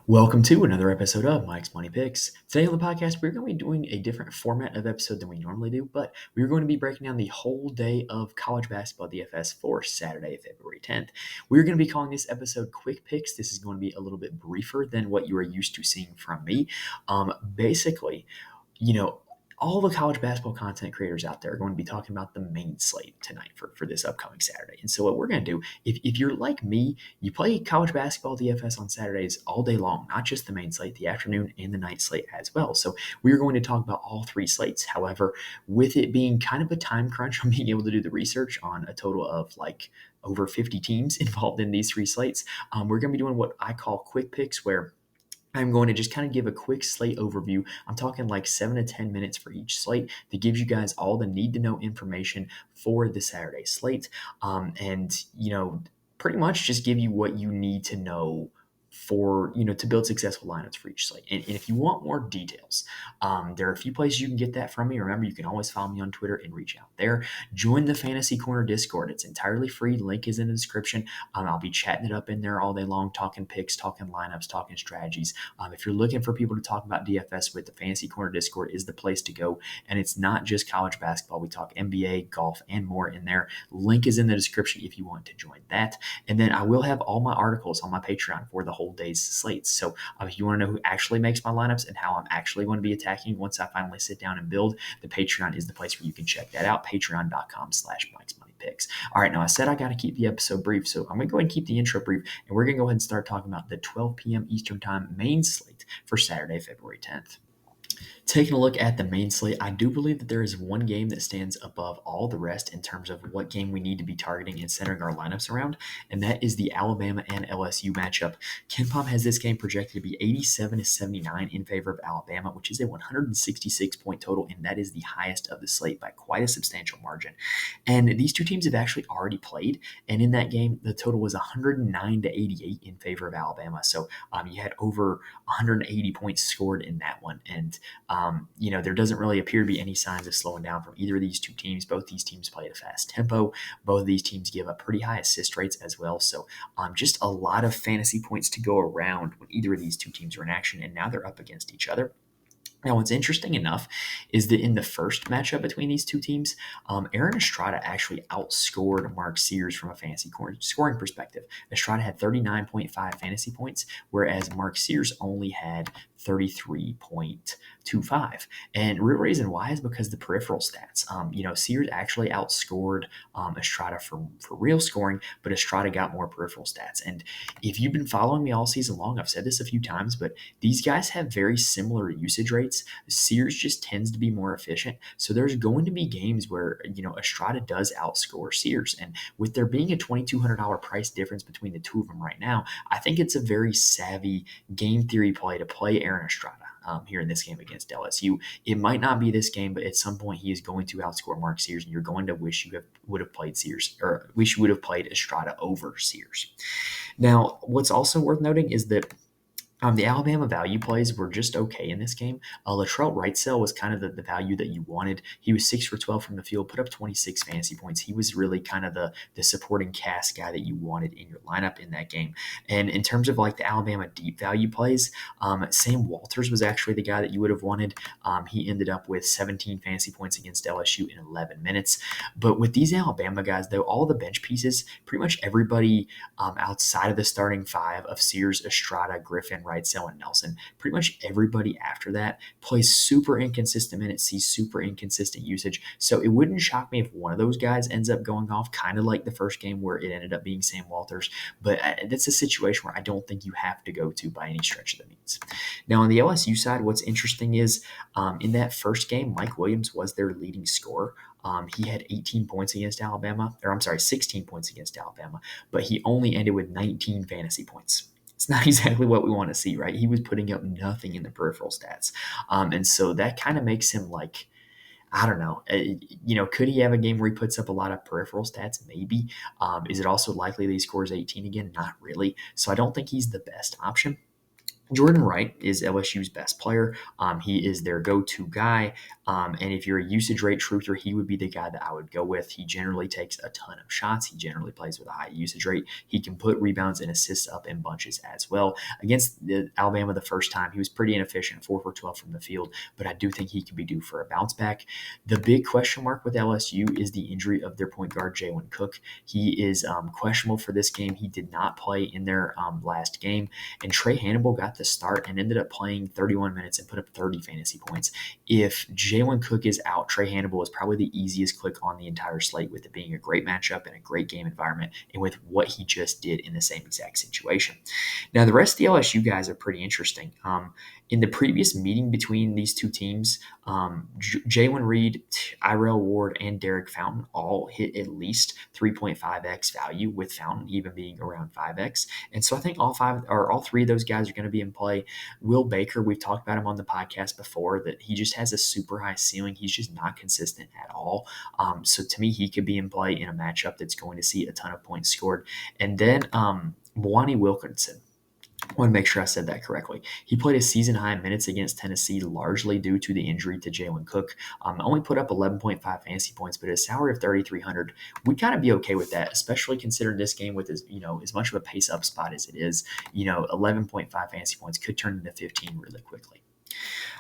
Welcome to another episode of Mike's Money Picks. Today on the podcast, we're going to be doing a different format of episode than we normally do, but we're going to be breaking down the whole day of college basketball DFS for Saturday, February 10th. We're going to be calling this episode Quick Picks. This is going to be a little bit briefer than what you are used to seeing from me. Basically, all the college basketball content creators out there are going to be talking about the main slate tonight for this upcoming Saturday. And so what we're going to do, if you're like me, you play college basketball DFS on Saturdays all day long, not just the main slate, the afternoon and the night slate as well. So we're going to talk about all three slates. However, with it being kind of a time crunch on being able to do the research on a total of over 50 teams involved in these three slates, we're going to be doing what I call quick picks, where I'm going to just kind of give a quick slate overview. I'm talking like 7 to 10 minutes for each slate that gives you guys all the need to know information for the Saturday slate. Pretty much just give you what you need to know to build successful lineups for each slate. And if you want more details, there are a few places you can get that from me. Remember, you can always follow me on Twitter and reach out there. Join the Fantasy Corner Discord. It's entirely free. Link is in the description. I'll be chatting it up in there all day long, talking picks, talking lineups, talking strategies. If you're looking for people to talk about DFS with, the Fantasy Corner Discord is the place to go. And it's not just college basketball. We talk NBA, golf, and more in there. Link is in the description if you want to join that. And then I will have all my articles on my Patreon for the whole day's slates. So if you want to know who actually makes my lineups and how I'm actually going to be attacking once I finally sit down and build, the Patreon is the place where you can check that out. Patreon.com/MikesMoneyPicks. All right, now I said I got to keep the episode brief, so I'm going to go ahead and keep the intro brief, and we're going to go ahead and start talking about the 12 p.m. Eastern Time main slate for Saturday, February 10th. Taking a look at the main slate, I do believe that there is one game that stands above all the rest in terms of what game we need to be targeting and centering our lineups around, and that is the Alabama and LSU matchup. KenPom has this game projected to be 87 to 79 in favor of Alabama, which is a 166-point total, and that is the highest of the slate by quite a substantial margin. And these two teams have actually already played, and in that game, the total was 109 to 88 in favor of Alabama. So you had over 180 points scored in that one, and there doesn't really appear to be any signs of slowing down from either of these two teams. Both these teams play at a fast tempo. Both of these teams give up pretty high assist rates as well. So just a lot of fantasy points to go around when either of these two teams are in action, and now they're up against each other. Now, what's interesting enough is that in the first matchup between these two teams, Aaron Estrada actually outscored Mark Sears from a fantasy scoring perspective. Estrada had 39.5 fantasy points, whereas Mark Sears only had 33.25. And real reason why is because the peripheral stats. Sears actually outscored Estrada for real scoring, but Estrada got more peripheral stats. And if you've been following me all season long, I've said this a few times, but these guys have very similar usage rates. Sears just tends to be more efficient. So there's going to be games where, Estrada does outscore Sears. And with there being a $2,200 price difference between the two of them right now, I think it's a very savvy game theory play to play Aaron Estrada here in this game against LSU. It might not be this game, but at some point he is going to outscore Mark Sears, and you're going to wish you would have played Sears, or wish you would have played Estrada over Sears. Now, what's also worth noting is that the Alabama value plays were just okay in this game. Latrell Wrightsell was kind of the value that you wanted. He was 6 for 12 from the field, put up 26 fantasy points. He was really kind of the supporting cast guy that you wanted in your lineup in that game. And in terms of the Alabama deep value plays, Sam Walters was actually the guy that you would have wanted. He ended up with 17 fantasy points against LSU in 11 minutes. But with these Alabama guys, though, all the bench pieces, pretty much everybody outside of the starting five of Sears, Estrada, Griffin, Wrightsell, and Nelson, pretty much everybody after that plays super inconsistent minutes, sees super inconsistent usage. So it wouldn't shock me if one of those guys ends up going off, kind of like the first game where it ended up being Sam Walters. But that's a situation where I don't think you have to go to by any stretch of the means. Now, on the LSU side, what's interesting is in that first game, Mike Williams was their leading scorer. He had 18 points against Alabama, 16 points against Alabama, but he only ended with 19 fantasy points. It's not exactly what we want to see, right? He was putting up nothing in the peripheral stats. And so that kind of makes him I don't know. Could he have a game where he puts up a lot of peripheral stats? Maybe. Is it also likely that he scores 18 again? Not really. So I don't think he's the best option. Jordan Wright is LSU's best player. He is their go-to guy. And if you're a usage rate truther, he would be the guy that I would go with. He generally takes a ton of shots. He generally plays with a high usage rate. He can put rebounds and assists up in bunches as well. Against Alabama the first time, he was pretty inefficient, 4 for 12 from the field, but I do think he could be due for a bounce back. The big question mark with LSU is the injury of their point guard, Jalen Cook. He is questionable for this game. He did not play in their last game. And Trey Hannibal got the start and ended up playing 31 minutes and put up 30 fantasy points. If Jalen Cook is out, Trey Hannibal is probably the easiest click on the entire slate, with it being a great matchup and a great game environment, and with what he just did in the same exact situation. Now, the rest of the LSU guys are pretty interesting. In the previous meeting between these two teams, Jalen Reed, Irel Ward, and Derek Fountain all hit at least 3.5x value, with Fountain even being around 5x. And so I think all three of those guys are going to be in play. Will Baker, we've talked about him on the podcast before, that he just has a super high ceiling. He's just not consistent at all. So to me, he could be in play in a matchup that's going to see a ton of points scored. And then Mwani Wilkinson. I want to make sure I said that correctly. He played a season-high minutes against Tennessee, largely due to the injury to Jalen Cook. Only put up 11.5 fantasy points, but a salary of 3,300, we'd kind of be okay with that, especially considering this game with as much of a pace-up spot as it is. 11.5 fantasy points could turn into 15 really quickly.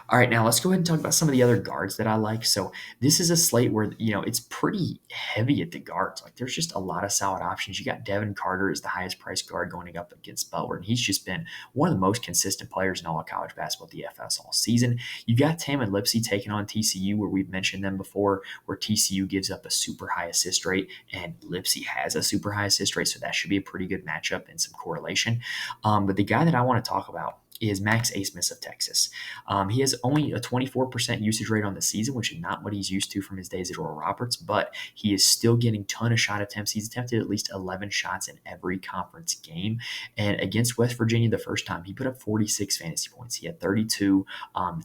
All right, now let's go ahead and talk about some of the other guards that I like. So this is a slate where, it's pretty heavy at the guards. Like, there's just a lot of solid options. You got Devin Carter as the highest priced guard going up against Butler, and he's just been one of the most consistent players in all of college basketball DFS all season. You got Tamin Lipsey taking on TCU, where we've mentioned them before, where TCU gives up a super high assist rate, and Lipsey has a super high assist rate, so that should be a pretty good matchup and some correlation. But the guy that I want to talk about is Max Asmus of Texas. He has only a 24% usage rate on the season, which is not what he's used to from his days at Oral Roberts, but he is still getting a ton of shot attempts. He's attempted at least 11 shots in every conference game. And against West Virginia the first time, he put up 46 fantasy points. He had 32,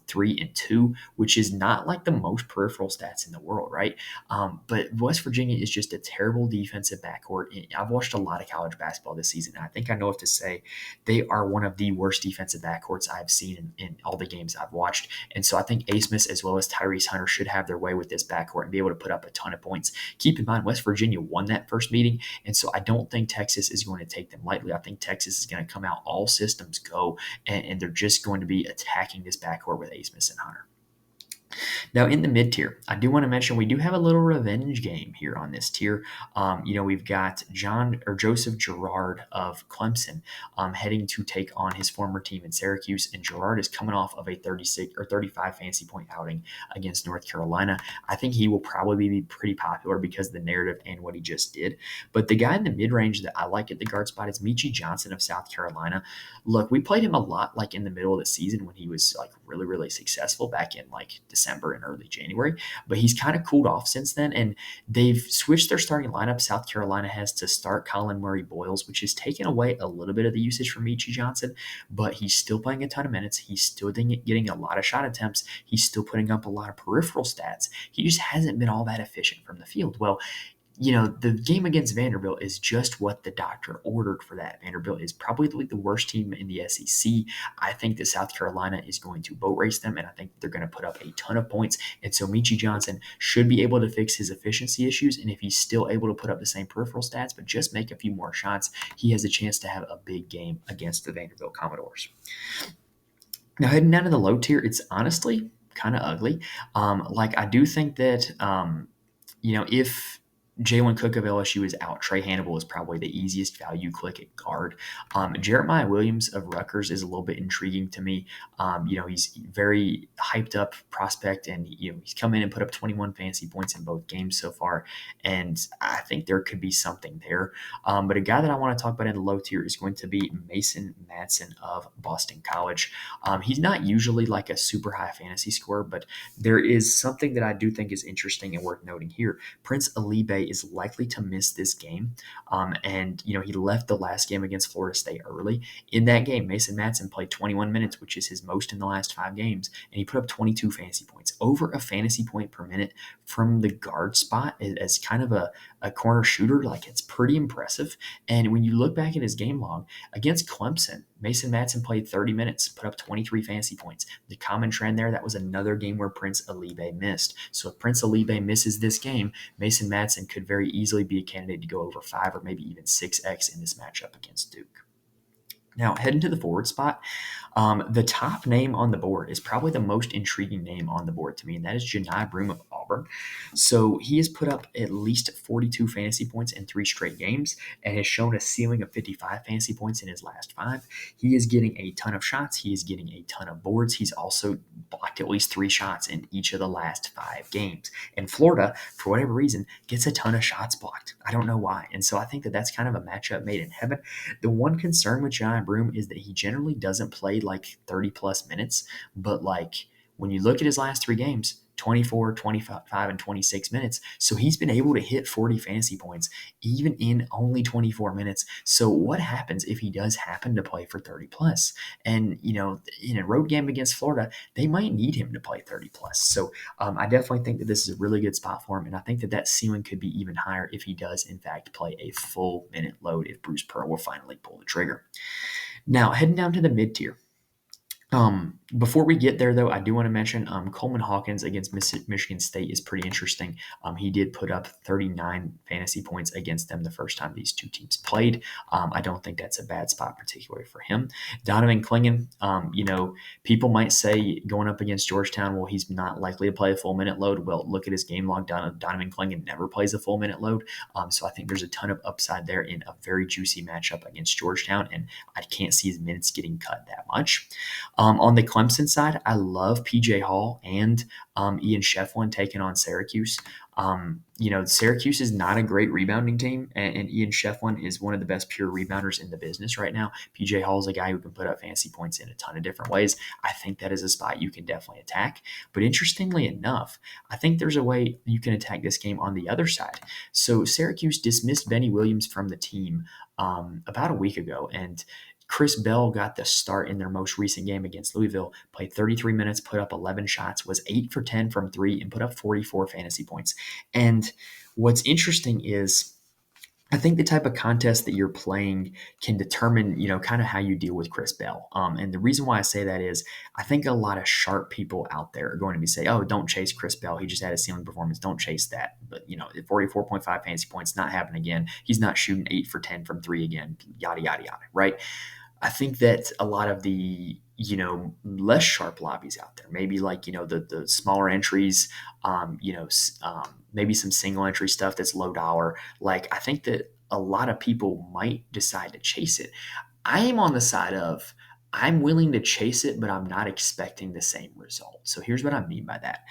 3, and 2, which is not like the most peripheral stats in the world, right? But West Virginia is just a terrible defensive backcourt. I've watched a lot of college basketball this season, and I think I know what to say. They are one of the worst defensive backcourts I've seen in all the games I've watched. And so I think Asmus as well as Tyrese Hunter should have their way with this backcourt and be able to put up a ton of points. Keep in mind, West Virginia won that first meeting, and so I don't think Texas is going to take them lightly. I think Texas is going to come out all systems go, and they're just going to be attacking this backcourt with Asmus and Hunter. Now, in the mid tier, I do want to mention we do have a little revenge game here on this tier. We've got Joseph Girard of Clemson heading to take on his former team in Syracuse, and Girard is coming off of a 36 or 35 fantasy point outing against North Carolina. I think he will probably be pretty popular because of the narrative and what he just did. But the guy in the mid range that I like at the guard spot is Michi Johnson of South Carolina. Look, we played him a lot like in the middle of the season when he was like really, really successful back in like December and early January, but he's kind of cooled off since then, and they've switched their starting lineup. South Carolina has to start Colin Murray-Boyles, which has taken away a little bit of the usage from Michi Johnson, but he's still playing a ton of minutes. He's still getting a lot of shot attempts. He's still putting up a lot of peripheral stats. He just hasn't been all that efficient from the field. Well, the game against Vanderbilt is just what the doctor ordered for that. Vanderbilt is probably the worst team in the SEC. I think that South Carolina is going to boat race them, and I think they're going to put up a ton of points. And so Michi Johnson should be able to fix his efficiency issues, and if he's still able to put up the same peripheral stats but just make a few more shots, he has a chance to have a big game against the Vanderbilt Commodores. Now, heading down to the low tier, it's honestly kind of ugly. I do think that, if Jalen Cook of LSU is out, Trey Hannibal is probably the easiest value click at guard. Jeremiah Williams of Rutgers is a little bit intriguing to me. He's very hyped up prospect, and he's come in and put up 21 fantasy points in both games so far, and I think there could be something there. But a guy that I want to talk about in the low tier is going to be Mason Madsen of Boston College. He's not usually like a super high fantasy scorer, but there is something that I do think is interesting and worth noting here. Prince Alibe is likely to miss this game. He left the last game against Florida State early. In that game, Mason Madsen played 21 minutes, which is his most in the last 5 games, and he put up 22 fantasy points. Over a fantasy point per minute from the guard spot as kind of a corner shooter, like, it's pretty impressive. And when you look back at his game log against Clemson, Mason Matson played 30 minutes, put up 23 fantasy points. The common trend there, that was another game where Prince Alibe missed. So if Prince Alibe misses this game, Mason Matson could very easily be a candidate to go over 5 or maybe even 6x in this matchup against Duke. Now, heading to the forward spot, the top name on the board is probably the most intriguing name on the board to me, and that is Janai Broome of Auburn. So he has put up at least 42 fantasy points in 3 straight games and has shown a ceiling of 55 fantasy points in his last 5. He is getting a ton of shots. He is getting a ton of boards. He's also blocked at least 3 shots in each of the last 5 games. And Florida, for whatever reason, gets a ton of shots blocked. I don't know why. And so I think that that's kind of a matchup made in heaven. The one concern with Janai Broome is that he generally doesn't play like 30 plus minutes, but like when you look at his last 3 games, 24, 25, and 26 minutes. So he's been able to hit 40 fantasy points even in only 24 minutes. So what happens if he does happen to play for 30 plus? And, you know, in a road game against Florida, they might need him to play 30 plus. So I definitely think that this is a really good spot for him. And I think that that ceiling could be even higher if he does, in fact, play a full minute load if Bruce Pearl will finally pull the trigger. Now, heading down to the mid tier. Before we get there, though, I do want to mention Coleman Hawkins against Michigan State is pretty interesting. He did put up 39 fantasy points against them the first time these two teams played. I don't think that's a bad spot, particularly for him. Donovan Clingan, people might say going up against Georgetown, well, he's not likely to play a full minute load. Well, look at his game log. Donovan Clingan never plays a full minute load. So I think there's a ton of upside there in a very juicy matchup against Georgetown, and I can't see his minutes getting cut that much. On the Clemson side, I love PJ Hall and Ian Shefflin taking on Syracuse. Syracuse is not a great rebounding team, and Ian Shefflin is one of the best pure rebounders in the business right now. PJ Hall is a guy who can put up fantasy points in a ton of different ways. I think that is a spot you can definitely attack. But interestingly enough, I think there's a way you can attack this game on the other side. So Syracuse dismissed Benny Williams from the team about a week ago, and Chris Bell got the start in their most recent game against Louisville, played 33 minutes, put up 11 shots, was 8 for 10 from 3, and put up 44 fantasy points. And what's interesting is I think the type of contest that you're playing can determine, kind of how you deal with Chris Bell. And the reason why I say that is I think a lot of sharp people out there are going to be saying, oh, don't chase Chris Bell. He just had a ceiling performance. Don't chase that. But, 44.5 fantasy points, not happening again. He's not shooting 8 for 10 from 3 again, yada, yada, yada, right? I think that a lot of the less sharp lobbies out there, maybe like the smaller entries, maybe some single entry stuff that's low dollar. Like I think that a lot of people might decide to chase it. I am on the side of I'm willing to chase it, but I'm not expecting the same result. So here's what I mean by that.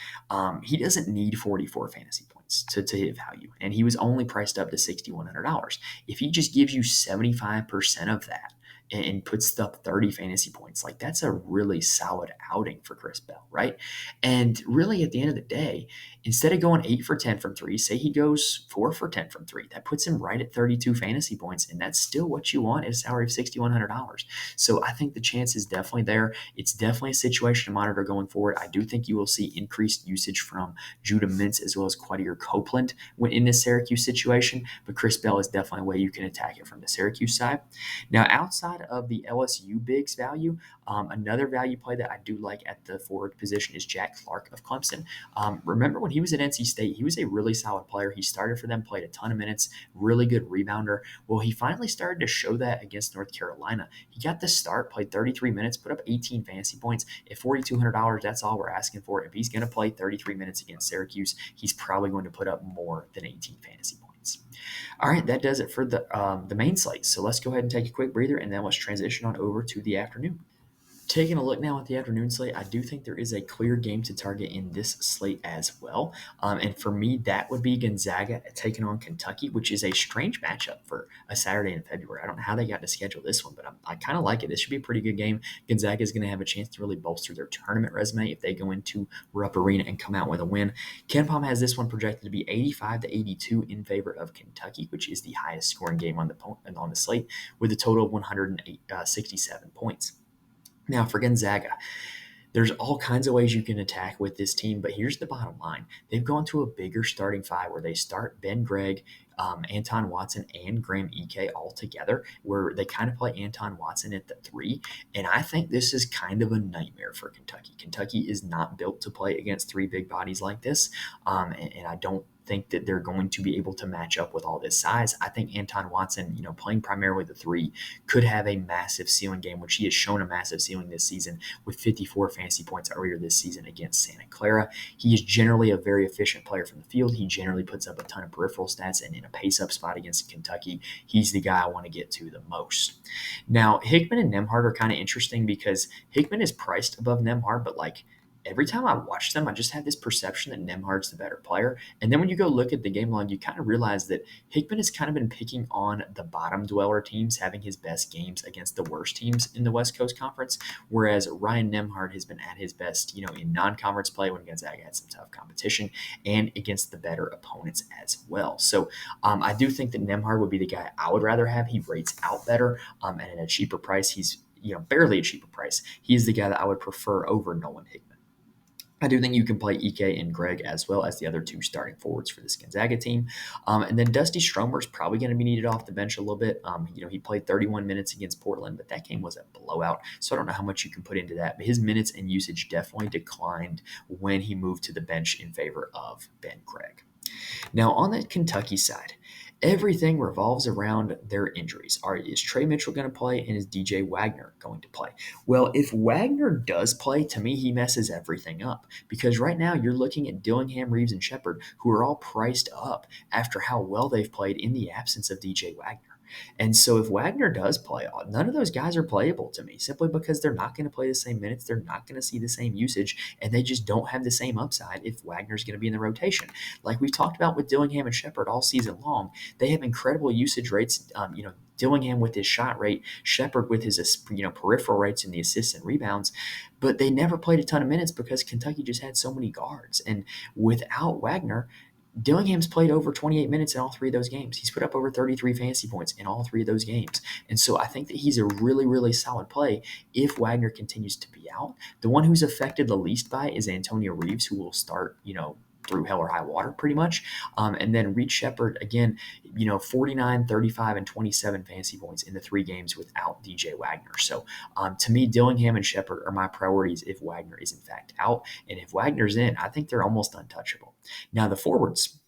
He doesn't need 44 fantasy points to hit value, and he was only priced up to $6,100. If he just gives you 75% of that, and puts up 30 fantasy points, like that's a really solid outing for Chris Bell, right? And really at the end of the day, instead of going 8 for 10 from 3, say he goes 4 for 10 from 3. That puts him right at 32 fantasy points, and that's still what you want at a salary of $6,100. So I think the chance is definitely there. It's definitely a situation to monitor going forward. I do think you will see increased usage from Judah Mintz as well as Quadir Copeland when in this Syracuse situation, but Chris Bell is definitely a way you can attack it from the Syracuse side. Now, outside of the LSU bigs value, another value play that I do like at the forward position is Jack Clark of Clemson. Remember when he was at NC State, he was a really solid player. He started for them, played a ton of minutes, really good rebounder. Well, he finally started to show that against North Carolina. He got the start, played 33 minutes, put up 18 fantasy points. At $4,200, that's all we're asking for. If he's going to play 33 minutes against Syracuse, he's probably going to put up more than 18 fantasy points. All right, that does it for the main slate. So let's go ahead and take a quick breather, and then let's transition on over to the afternoon. Taking a look now at the afternoon slate, I do think there is a clear game to target in this slate as well. And for me, that would be Gonzaga taking on Kentucky, which is a strange matchup for a Saturday in February. I don't know how they got to schedule this one, but I kind of like it. This should be a pretty good game. Gonzaga is going to have a chance to really bolster their tournament resume if they go into Rupp Arena and come out with a win. KenPom has this one projected to be 85-82 in favor of Kentucky, which is the highest scoring game on the slate with a total of 167 points. Now, for Gonzaga, there's all kinds of ways you can attack with this team, but here's the bottom line. They've gone to a bigger starting 5 where they start Ben Gregg, Anton Watson and Graham Ike all together, where they kind of play Anton Watson at the 3. And I think this is kind of a nightmare for Kentucky. Kentucky is not built to play against 3 big bodies like this. And I don't think that they're going to be able to match up with all this size. I think Anton Watson, playing primarily the 3, could have a massive ceiling game, which he has shown a massive ceiling this season with 54 fantasy points earlier this season against Santa Clara. He is generally a very efficient player from the field. He generally puts up a ton of peripheral stats, and in a pace-up spot against Kentucky, he's the guy I want to get to the most. Now, Hickman and Nembhard are kind of interesting because Hickman is priced above Nembhard, but every time I watch them, I just have this perception that Nembhard's the better player. And then when you go look at the game log, you kind of realize that Hickman has kind of been picking on the bottom dweller teams, having his best games against the worst teams in the West Coast Conference, whereas Ryan Nembhard has been at his best, in non-conference play when Gonzaga had some tough competition and against the better opponents as well. So I do think that Nembhard would be the guy I would rather have. He rates out better, and at a cheaper price, he's barely a cheaper price. He's the guy that I would prefer over Nolan Hickman. I do think you can play Ike and Greg as well as the other 2 starting forwards for this Gonzaga team. And then Dusty Stromer's probably going to be needed off the bench a little bit. He played 31 minutes against Portland, but that game was a blowout. So I don't know how much you can put into that. But his minutes and usage definitely declined when he moved to the bench in favor of Ben Gregg. Now, on the Kentucky side, everything revolves around their injuries. Is Trey Mitchell going to play, and is DJ Wagner going to play? Well, if Wagner does play, to me, he messes everything up because right now you're looking at Dillingham, Reeves, and Shepard, who are all priced up after how well they've played in the absence of DJ Wagner. And so if Wagner does play, none of those guys are playable to me simply because they're not going to play the same minutes. They're not going to see the same usage, and they just don't have the same upside if Wagner's going to be in the rotation. Like we've talked about with Dillingham and Shepard all season long, they have incredible usage rates. Dillingham with his shot rate, Shepard with his peripheral rates and the assists and rebounds, but they never played a ton of minutes because Kentucky just had so many guards. And without Wagner, Dillingham's played over 28 minutes in all 3 of those games. He's put up over 33 fantasy points in all 3 of those games. And so I think that he's a really, really solid play if Wagner continues to be out. The one who's affected the least by it is Antonio Reeves, who will start, through hell or high water pretty much. And then Reed Shepard, again, 49, 35, and 27 fantasy points in the 3 games without DJ Wagner. So to me, Dillingham and Shepard are my priorities if Wagner is in fact out. And if Wagner's in, I think they're almost untouchable. Now the forwards,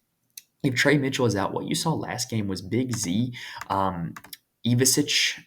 if Trey Mitchell is out, what you saw last game was Big Z, Ivisic,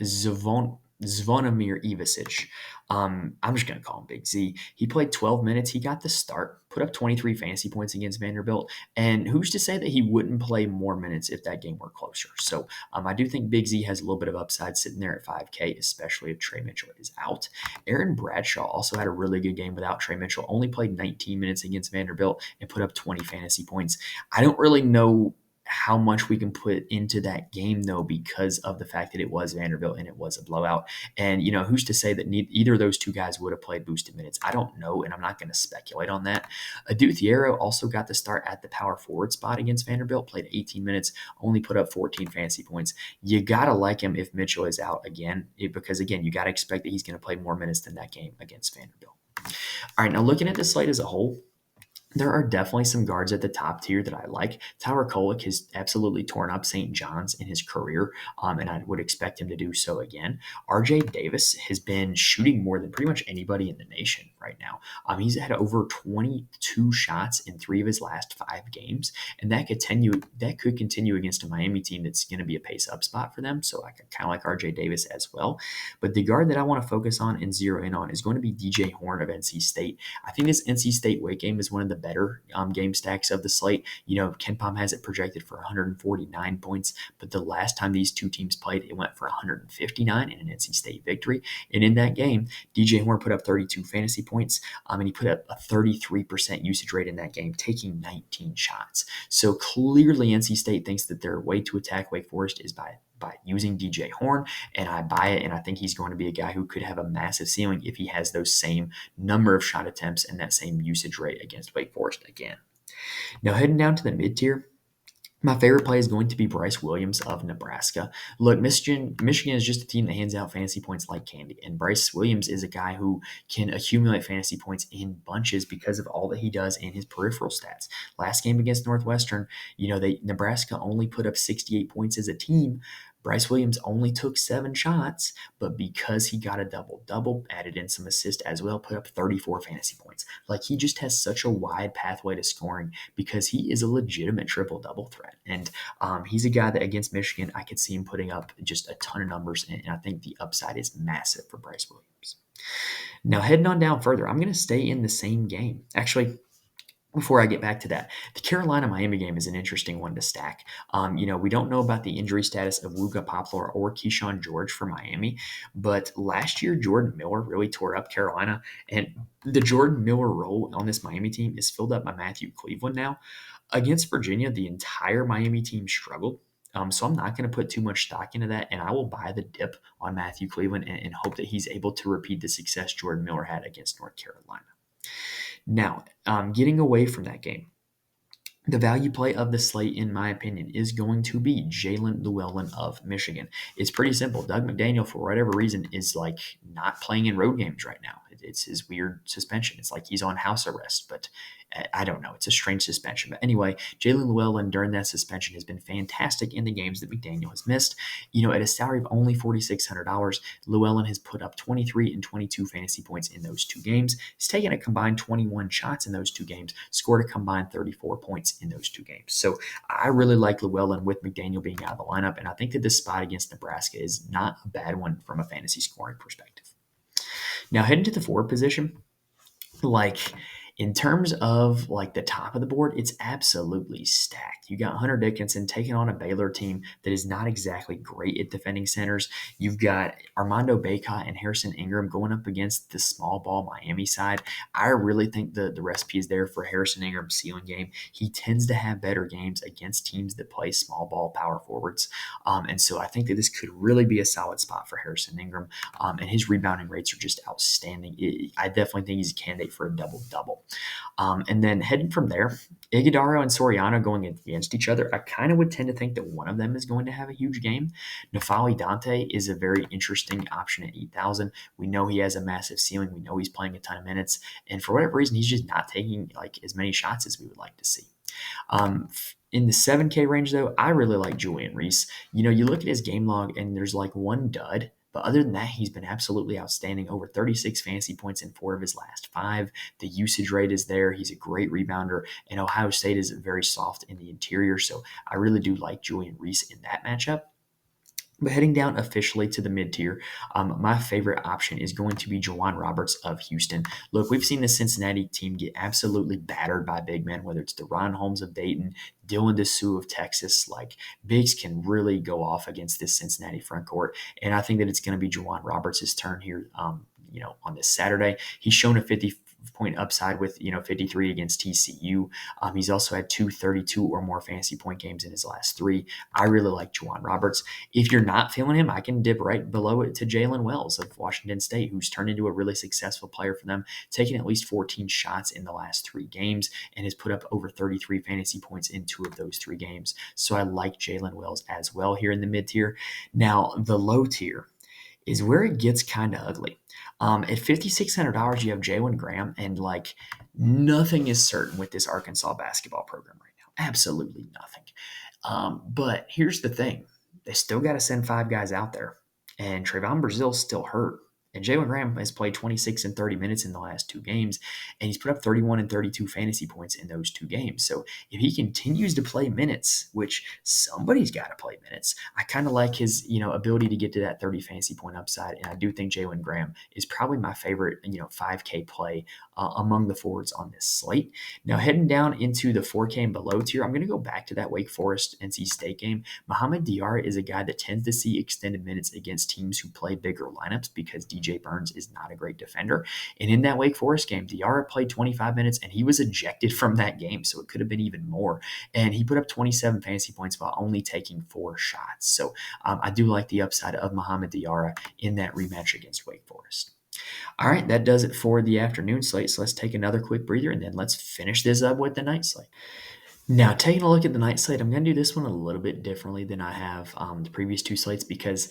Zvonimir Ivisic. I'm just going to call him Big Z. He played 12 minutes. He got the start, put up 23 fantasy points against Vanderbilt. And who's to say that he wouldn't play more minutes if that game were closer? So I do think Big Z has a little bit of upside sitting there at 5K, especially if Trey Mitchell is out. Aaron Bradshaw also had a really good game without Trey Mitchell, only played 19 minutes against Vanderbilt and put up 20 fantasy points. I don't really know how much we can put into that game, though, because of the fact that it was Vanderbilt and it was a blowout. And, who's to say that either of those 2 guys would have played boosted minutes? I don't know, and I'm not going to speculate on that. Aduthiero also got the start at the power forward spot against Vanderbilt, played 18 minutes, only put up 14 fantasy points. You got to like him if Mitchell is out again, because, again, you got to expect that he's going to play more minutes than that game against Vanderbilt. All right, now looking at the slate as a whole, there are definitely some guards at the top tier that I like. Tyler Kolek has absolutely torn up St. John's in his career, and I would expect him to do so again. RJ Davis has been shooting more than pretty much anybody in the nation right now. He's had over 22 shots in 3 of his last 5 games, and that could continue against a Miami team that's going to be a pace-up spot for them, so I kind of like RJ Davis as well. But the guard that I want to focus on and zero in on is going to be DJ Horne of NC State. I think this NC State weight game is one of the better game stacks of the slate. KenPom has it projected for 149 points, but the last time these 2 teams played, it went for 159 in an NC State victory. And in that game, DJ Horne put up 32 fantasy points, and he put up a 33% usage rate in that game, taking 19 shots. So clearly NC State thinks that their way to attack Wake Forest is by using DJ Horne, and I buy it, and I think he's going to be a guy who could have a massive ceiling if he has those same number of shot attempts and that same usage rate against Wake Forest again. Now heading down to the mid-tier, My favorite play is going to be Bryce Williams of Nebraska. Look, Michigan is just a team that hands out fantasy points like candy, and Bryce Williams is a guy who can accumulate fantasy points in bunches because of all that he does in his peripheral stats. Last game against Northwestern, Nebraska only put up 68 points as a team. Bryce Williams only took 7 shots, but because he got a double-double, added in some assists as well, put up 34 fantasy points. Like, he just has such a wide pathway to scoring because he is a legitimate triple-double threat. And he's a guy that against Michigan, I could see him putting up just a ton of numbers, and I think the upside is massive for Bryce Williams. Now, heading on down further, I'm going to stay in the same game. Actually, before I get back to that, the Carolina-Miami game is an interesting one to stack. We don't know about the injury status of Wooga Poplar or Keyshawn George for Miami, but last year Jordan Miller really tore up Carolina, and the Jordan Miller role on this Miami team is filled up by Matthew Cleveland now. Against Virginia, the entire Miami team struggled. So I'm not going to put too much stock into that, and I will buy the dip on Matthew Cleveland and hope that he's able to repeat the success Jordan Miller had against North Carolina. Now, getting away from that game, the value play of the slate, in my opinion, is going to be Jalen Llewellyn of Michigan. It's pretty simple. Doug McDaniel, for whatever reason, is not playing in road games right now. It's his weird suspension. It's like he's on house arrest, but I don't know. It's a strange suspension. But anyway, Jalen Llewellyn during that suspension has been fantastic in the games that McDaniel has missed. At a salary of only $4,600, Llewellyn has put up 23 and 22 fantasy points in those 2 games. He's taken a combined 21 shots in those 2 games, scored a combined 34 points in those 2 games. So I really like Llewellyn with McDaniel being out of the lineup, and I think that this spot against Nebraska is not a bad one from a fantasy scoring perspective. Now, heading to the forward position, in terms of the top of the board, it's absolutely stacked. You got Hunter Dickinson taking on a Baylor team that is not exactly great at defending centers. You've got Armando Bacot and Harrison Ingram going up against the small ball Miami side. I really think the recipe is there for Harrison Ingram's ceiling game. He tends to have better games against teams that play small ball power forwards. And so I think that this could really be a solid spot for Harrison Ingram. And his rebounding rates are just outstanding. I definitely think he's a candidate for a double-double. And then heading from there, Iguodala and Soriano going against each other, I kind of would tend to think that one of them is going to have a huge game. Nafali Dante is a very interesting option at 8,000. We know he has a massive ceiling. We know he's playing a ton of minutes. And for whatever reason, he's just not taking as many shots as we would like to see. In the 7K range, though, I really like Julian Reese. You look at his game log, and there's one dud. But other than that, he's been absolutely outstanding. Over 36 fantasy points in 4 of his last 5. The usage rate is there. He's a great rebounder. And Ohio State is very soft in the interior. So I really do like Julian Reese in that matchup. But heading down officially to the mid-tier, my favorite option is going to be Juwan Roberts of Houston. Look, we've seen the Cincinnati team get absolutely battered by big men, whether it's Deron Holmes of Dayton, Dylan Dessou of Texas. Bigs can really go off against this Cincinnati front court. And I think that it's going to be Juwan Roberts' turn here, on this Saturday. He's shown a 50-point upside with 53 against TCU. He's also had 232 or more fantasy point games in his last 3. I really like Juwan Roberts. If you're not feeling him, I can dip right below it to Jalen Wells of Washington State, who's turned into a really successful player for them, taking at least 14 shots in the last 3 games and has put up over 33 fantasy points in 2 of those 3 games. So I like Jalen Wells as well here in the mid-tier. Now, the low tier is where it gets kind of ugly. At $5,600, you have Jalen Graham, and nothing is certain with this Arkansas basketball program right now. Absolutely nothing. But here's the thing. They still got to send 5 guys out there, and Trayvon Brazil's still hurt. And Jalen Graham has played 26 and 30 minutes in the last 2 games, and he's put up 31 and 32 fantasy points in those 2 games. So if he continues to play minutes, which somebody's got to play minutes, I kind of like his ability to get to that 30 fantasy point upside. And I do think Jalen Graham is probably my favorite 5K play among the forwards on this slate. Now heading down into the 4K and below tier, I'm going to go back to that Wake Forest NC State game. Mohamed Diarra is a guy that tends to see extended minutes against teams who play bigger lineups because DJ Burns is not a great defender. And in that Wake Forest game, Diarra played 25 minutes and he was ejected from that game, so it could have been even more. And he put up 27 fantasy points while only taking 4 shots. So I do like the upside of Mohamed Diarra in that rematch against Wake Forest. All right, that does it for the afternoon slate. So let's take another quick breather and then let's finish this up with the night slate. Now, taking a look at the night slate, I'm going to do this one a little bit differently than I have the previous two slates because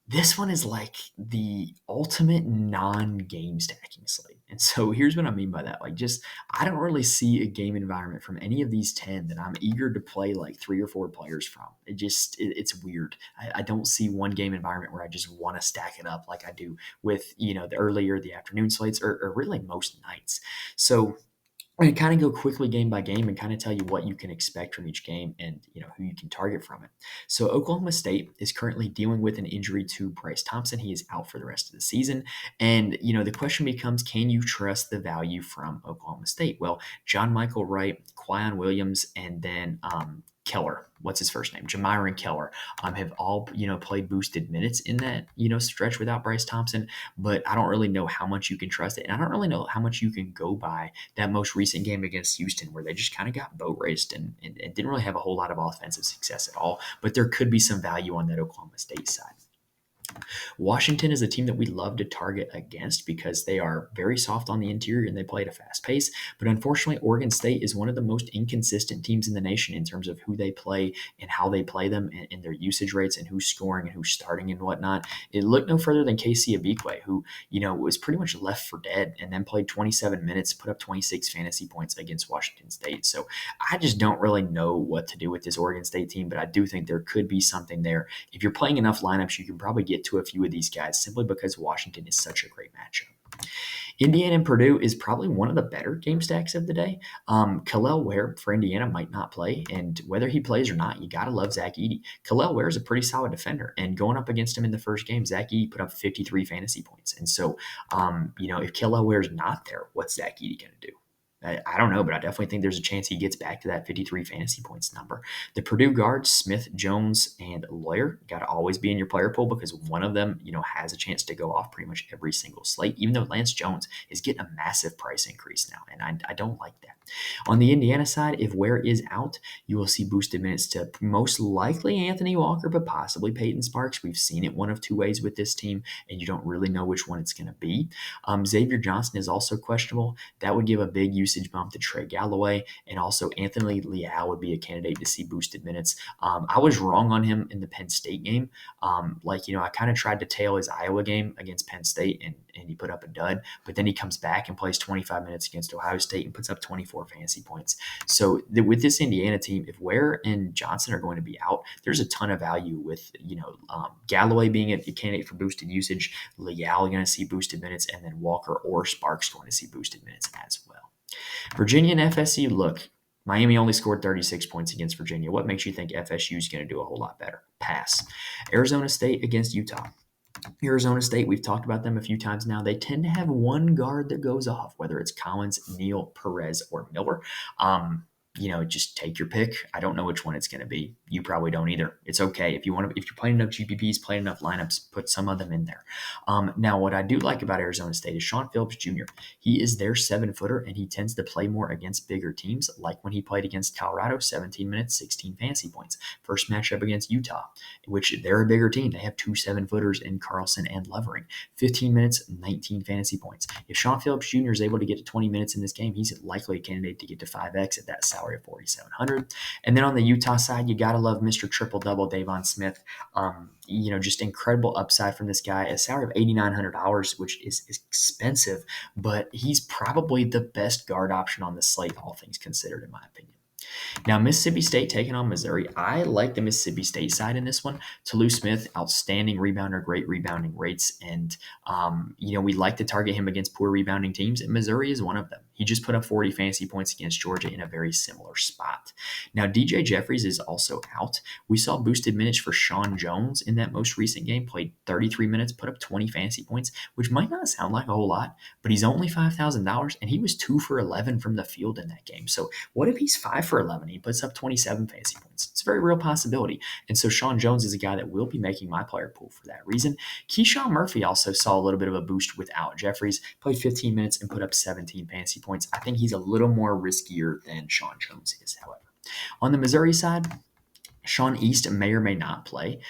this one is like the ultimate non-game stacking slate. And so here's what I mean by that. Like, just I don't really see a game environment from any of these 10 that I'm eager to play like 3 or 4 players from. It's weird. I don't see one game environment where I just want to stack it up like I do with, the afternoon slates or really most nights. So and kind of go quickly game by game and kind of tell you what you can expect from each game and who you can target from it. So Oklahoma State is currently dealing with an injury to Bryce Thompson. He is out for the rest of the season. And the question becomes, can you trust the value from Oklahoma State? Well, John Michael Wright, Quion Williams, and then Keller, what's his first name? Jamiron Keller, have all played boosted minutes in that stretch without Bryce Thompson, but I don't really know how much you can trust it, and I don't really know how much you can go by that most recent game against Houston, where they just kind of got boat raced and didn't really have a whole lot of offensive success at all. But there could be some value on that Oklahoma State side. Washington is a team that we love to target against because they are very soft on the interior and they play at a fast pace. But unfortunately, Oregon State is one of the most inconsistent teams in the nation in terms of who they play and how they play them and their usage rates and who's scoring and who's starting and whatnot. It looked no further than KC Abikwe, who, was pretty much left for dead and then played 27 minutes, put up 26 fantasy points against Washington State. So I just don't really know what to do with this Oregon State team, but I do think there could be something there. If you're playing enough lineups, you can probably get to a few of these guys simply because Washington is such a great matchup. Indiana and Purdue is probably one of the better game stacks of the day. Khalil Ware for Indiana might not play, and whether he plays or not, you got to love Zach Edey. Khalil Ware is a pretty solid defender, and going up against him in the first game, Zach Edey put up 53 fantasy points. And so, if Khalil Ware's not there, what's Zach Edey going to do? I don't know, but I definitely think there's a chance he gets back to that 53 fantasy points number. The Purdue guards, Smith, Jones, and Lawyer, got to always be in your player pool because one of them, has a chance to go off pretty much every single slate, even though Lance Jones is getting a massive price increase now, and I don't like that. On the Indiana side, if Ware is out, you will see boosted minutes to most likely Anthony Walker, but possibly Peyton Sparks. We've seen it one of two ways with this team, and you don't really know which one it's going to be. Xavier Johnson is also questionable. That would give a big usage bump to Trey Galloway, and also Anthony Leal would be a candidate to see boosted minutes. I was wrong on him in the Penn State game. I kind of tried to tail his Iowa game against Penn State, and he put up a dud, but then he comes back and plays 25 minutes against Ohio State and puts up 24 fantasy points. So with this Indiana team, if Ware and Johnson are going to be out, there's a ton of value with, Galloway being a candidate for boosted usage, Leal going to see boosted minutes, and then Walker or Sparks going to see boosted minutes as well. Virginia and FSU, look, Miami only scored 36 points against Virginia. What makes you think FSU is going to do a whole lot better? Pass. Arizona State against Utah. Arizona State, we've talked about them a few times now. They tend to have one guard that goes off, whether it's Collins, Neal, Perez, or Miller. Just take your pick. I don't know which one it's going to be. You probably don't either. It's okay. If you're playing enough GPPs, playing enough lineups, put some of them in there. Now, what I do like about Arizona State is Sean Phillips Jr. He is their 7-footer, and he tends to play more against bigger teams, like when he played against Colorado, 17 minutes, 16 fantasy points. First matchup against Utah, which they're a bigger team. They have 2 7-footers in Carlson and Levering. 15 minutes, 19 fantasy points. If Sean Phillips Jr. is able to get to 20 minutes in this game, he's likely a candidate to get to 5X at that salary of 4,700. And then on the Utah side, you got to love Mr. Triple-Double, Davon Smith. Just incredible upside from this guy. A salary of $8,900, which is expensive, but he's probably the best guard option on the slate, all things considered, in my opinion. Now, Mississippi State taking on Missouri. I like the Mississippi State side in this one. Toulouse Smith, outstanding rebounder, great rebounding rates. And, we like to target him against poor rebounding teams, and Missouri is one of them. He just put up 40 fantasy points against Georgia in a very similar spot. Now, DJ Jeffries is also out. We saw boosted minutes for Sean Jones in that most recent game, played 33 minutes, put up 20 fantasy points, which might not sound like a whole lot, but he's only $5,000, and he was 2 for 11 from the field in that game. So what if he's 5 for 11? He puts up 27 fantasy points. It's a very real possibility. And so Sean Jones is a guy that will be making my player pool for that reason. Keyshawn Murphy also saw a little bit of a boost without Jeffries, played 15 minutes and put up 17 fantasy points. I think he's a little more riskier than Sean Jones is, however. On the Missouri side, Sean East may or may not play.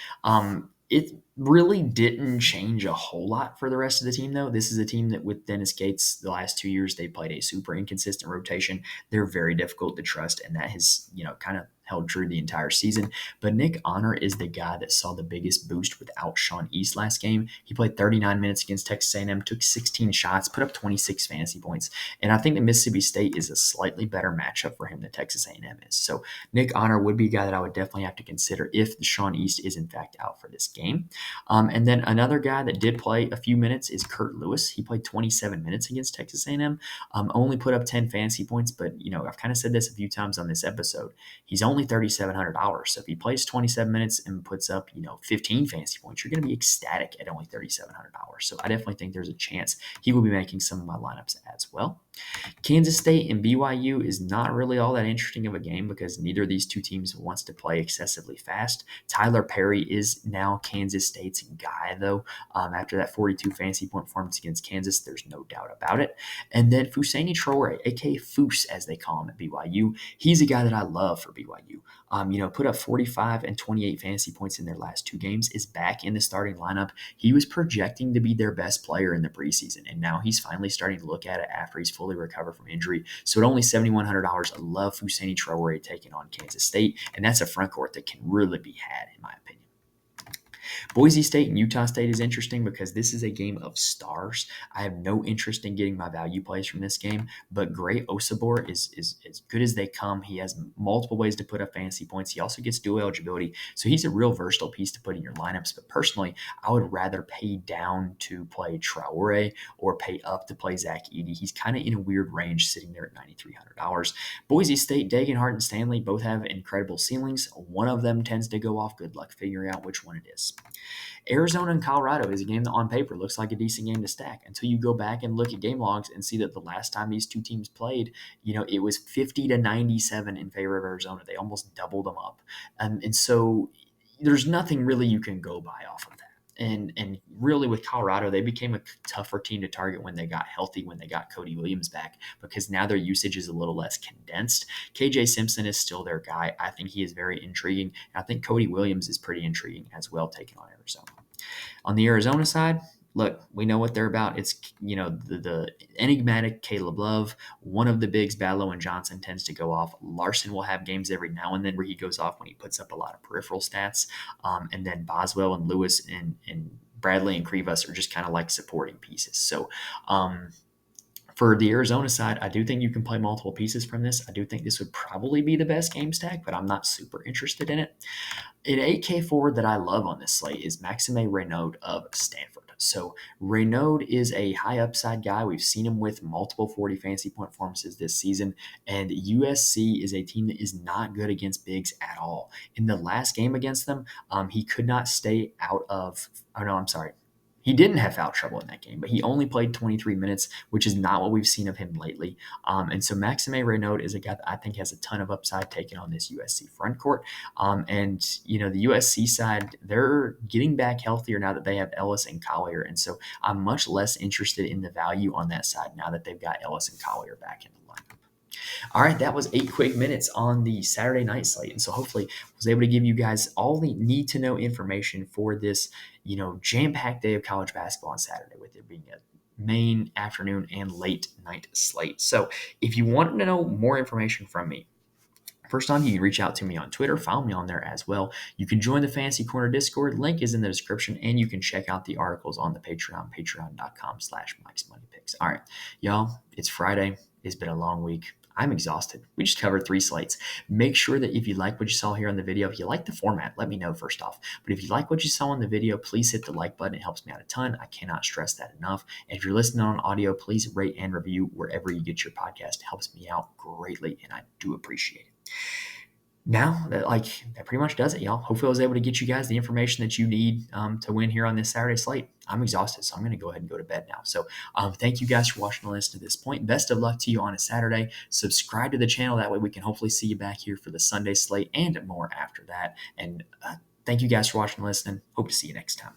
really didn't change a whole lot for the rest of the team, though. This is a team that, with Dennis Gates, the last 2 years, they played a super inconsistent rotation. They're very difficult to trust, and that has, kind of held true the entire season. But Nick Honor is the guy that saw the biggest boost without Sean East last game. He played 39 minutes against Texas A&M, took 16 shots, put up 26 fantasy points, and I think that Mississippi State is a slightly better matchup for him than Texas A&M is. So Nick Honor would be a guy that I would definitely have to consider if Sean East is in fact out for this game. And then another guy that did play a few minutes is Kurt Lewis. He played 27 minutes against Texas A&M, only put up 10 fantasy points, but I've kind of said this a few times on this episode. He's only $3,700. So if he plays 27 minutes and puts up 15 fantasy points, you're going to be ecstatic at only $3,700. So I definitely think there's a chance he will be making some of my lineups as well. Kansas State and BYU is not really all that interesting of a game because neither of these two teams wants to play excessively fast. Tyler Perry is now Kansas State's guy, though. After that 42 fantasy point performance against Kansas, there's no doubt about it. And then Fousseyni Traore, aka Foose, as they call him at BYU, he's a guy that I love for BYU. Put up 45 and 28 fantasy points in their last two games, is back in the starting lineup. He was projecting to be their best player in the preseason, and now he's finally starting to look at it after he's fully recovered from injury. So at only $7,100, I love Fousseyni Traore taking on Kansas State, and that's a front court that can really be had, in my opinion. Boise State and Utah State is interesting because this is a game of stars. I have no interest in getting my value plays from this game, but Gray Osabor is as good as they come. He has multiple ways to put up fantasy points. He also gets dual eligibility, so he's a real versatile piece to put in your lineups. But personally, I would rather pay down to play Traore or pay up to play Zach Edey. He's kind of in a weird range, sitting there at $9,300. Boise State, Dagenhart, and Stanley both have incredible ceilings. One of them tends to go off. Good luck figuring out which one it is. Arizona and Colorado is a game that on paper looks like a decent game to stack until you go back and look at game logs and see that the last time these two teams played, it was 50-97 in favor of Arizona. They almost doubled them up. And so there's nothing really you can go by off of that. And really with Colorado, they became a tougher team to target when they got healthy, when they got Cody Williams back, because now their usage is a little less condensed. KJ Simpson is still their guy. I think he is very intriguing. And I think Cody Williams is pretty intriguing as well, taking on Arizona. On the Arizona side, look, we know what they're about. It's, the enigmatic Caleb Love. One of the bigs, Badlow and Johnson, tends to go off. Larson will have games every now and then where he goes off when he puts up a lot of peripheral stats. And then Boswell and Lewis and Bradley and Krivas are just kind of like supporting pieces. So, for the Arizona side, I do think you can play multiple pieces from this. I do think this would probably be the best game stack, but I'm not super interested in it. An 8K forward that I love on this slate is Maxime Reynaud of Stanford. So Reynaud is a high upside guy. We've seen him with multiple 40 fantasy point performances this season, and USC is a team that is not good against bigs at all. In the last game against them, he could not stay out of – oh, no, I'm sorry. He didn't have foul trouble in that game, but he only played 23 minutes, which is not what we've seen of him lately. And so Maxime Reynaud is a guy that I think has a ton of upside taking on this USC front court. And the USC side, they're getting back healthier now that they have Ellis and Collier. And so I'm much less interested in the value on that side now that they've got Ellis and Collier back in the lineup. All right, that was 8 quick minutes on the Saturday night slate. And so hopefully I was able to give you guys all the need to know information for this, jam-packed day of college basketball on Saturday, with it being a main, afternoon, and late night slate. So if you want to know more information from me, first off, you can reach out to me on Twitter. Follow me on there as well. You can join the Fantasy Corner Discord. Link is in the description, and you can check out the articles on the Patreon, patreon.com/Mike's Money Picks. All right, y'all, it's Friday. It's been a long week. I'm exhausted. We just covered 3 slates. Make sure that if you like what you saw here on the video, if you like the format, let me know first off. But if you like what you saw on the video, please hit the like button. It helps me out a ton. I cannot stress that enough. And if you're listening on audio, please rate and review wherever you get your podcast. It helps me out greatly, and I do appreciate it. Now that pretty much does it, y'all. Hopefully I was able to get you guys the information that you need to win here on this Saturday slate. I'm exhausted, so I'm going to go ahead and go to bed now. So thank you guys for watching the list to this point. Best of luck to you on a Saturday. Subscribe to the channel. That way we can hopefully see you back here for the Sunday slate and more after that. And thank you guys for watching and listening. Hope to see you next time.